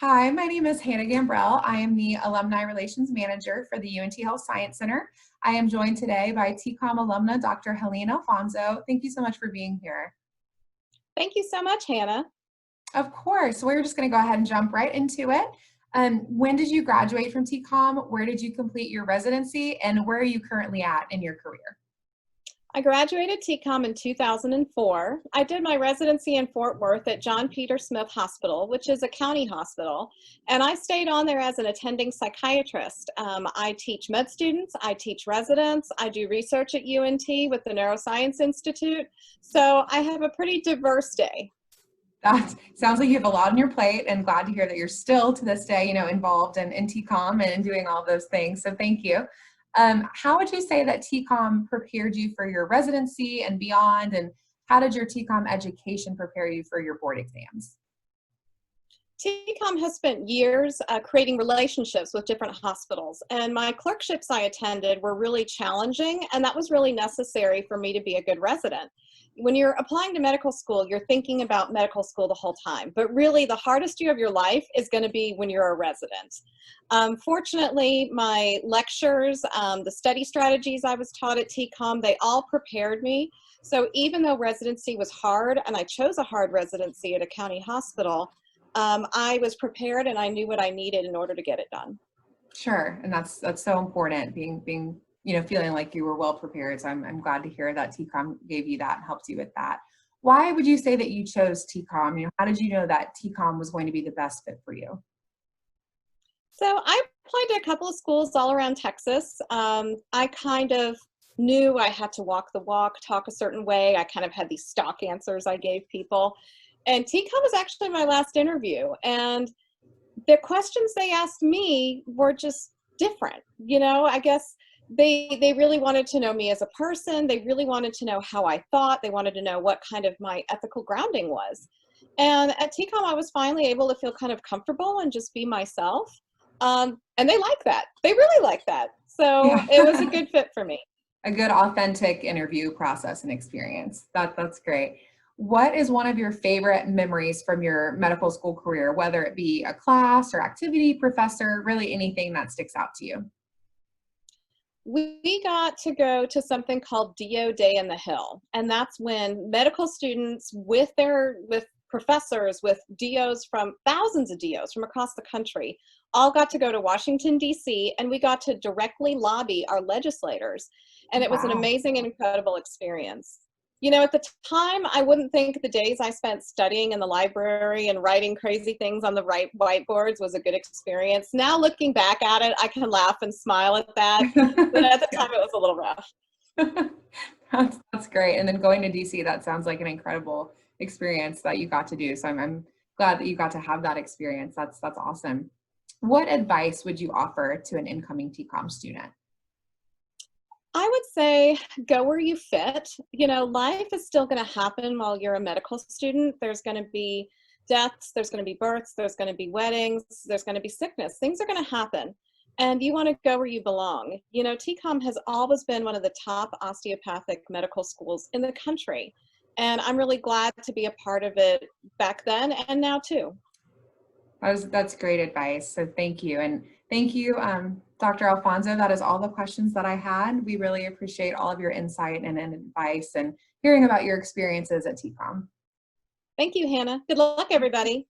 Hi, my name is Hannah Gambrell. I am the Alumni Relations Manager for the UNT Health Science Center. I am joined today by TCOM Alumna, Dr. Helene Alphonso. Thank you so much for being here. Thank you so much, Hannah. Of course, we're just going to go ahead and jump right into it. When did you graduate from TCOM? Where did you complete your residency? And where are you currently at in your career? I graduated TCOM in 2004. I did my residency in Fort Worth at John Peter Smith Hospital, which is a county hospital, and I stayed on there as an attending psychiatrist. I teach med students, I teach residents, I do research at UNT with the Neuroscience Institute, so I have a pretty diverse day. That sounds like you have a lot on your plate, and glad to hear that you're still to this day, involved in TCOM and doing all those things. So thank you. How would you say that TCOM prepared you for your residency and beyond, and how did your TCOM education prepare you for your board exams? TCOM has spent years creating relationships with different hospitals, and my clerkships I attended were really challenging, and that was really necessary for me to be a good resident. When you're applying to medical school, you're thinking about medical school the whole time, but really the hardest year of your life is going to be when you're a resident. Fortunately, my lectures, the study strategies I was taught at TCOM, they all prepared me. So even though residency was hard, and I chose a hard residency at a county hospital, I was prepared and I knew what I needed in order to get it done. Sure, and that's so important, being feeling like you were well prepared. So I'm glad to hear that TCOM gave you that and helped you with that. Why would you say that you chose TCOM? How did you know that TCOM was going to be the best fit for you? So I applied to a couple of schools all around Texas. I kind of knew I had to walk the walk, talk a certain way. I kind of had these stock answers I gave people. And TCOM was actually my last interview. And the questions they asked me were just different. I guess they really wanted to know me as a person. They really wanted to know how I thought. They wanted to know what kind of my ethical grounding was. And at TCOM, I was finally able to feel kind of comfortable and just be myself. And they like that. They really like that. So Yeah. it was a good fit for me. A good authentic interview process and experience. That's great. What is one of your favorite memories from your medical school career, whether it be a class or activity, professor, really anything that sticks out to you? We got to go to something called DO Day in the Hill. And that's when medical students with professors, with DOs from thousands of DOs from across the country, all got to go to Washington, D.C., and we got to directly lobby our legislators. And it was an Wow. amazing and incredible experience. At the time, I wouldn't think the days I spent studying in the library and writing crazy things on the whiteboards was a good experience. Now, looking back at it, I can laugh and smile at that. But at the time, it was a little rough. That's great. And then going to DC, that sounds like an incredible experience that you got to do. So I'm glad that you got to have that experience. That's awesome. What advice would you offer to an incoming TCOM student? I would say go where you fit. Life is still going to happen while you're a medical student. There's going to be deaths, there's going to be births, there's going to be weddings, there's going to be sickness. Things are going to happen. And you want to go where you belong. TCOM has always been one of the top osteopathic medical schools in the country. And I'm really glad to be a part of it back then and now too. That's great advice. So thank you. And thank you, Dr. Alfonso. That is all the questions that I had. We really appreciate all of your insight and advice and hearing about your experiences at TCOM. Thank you, Hannah. Good luck, everybody.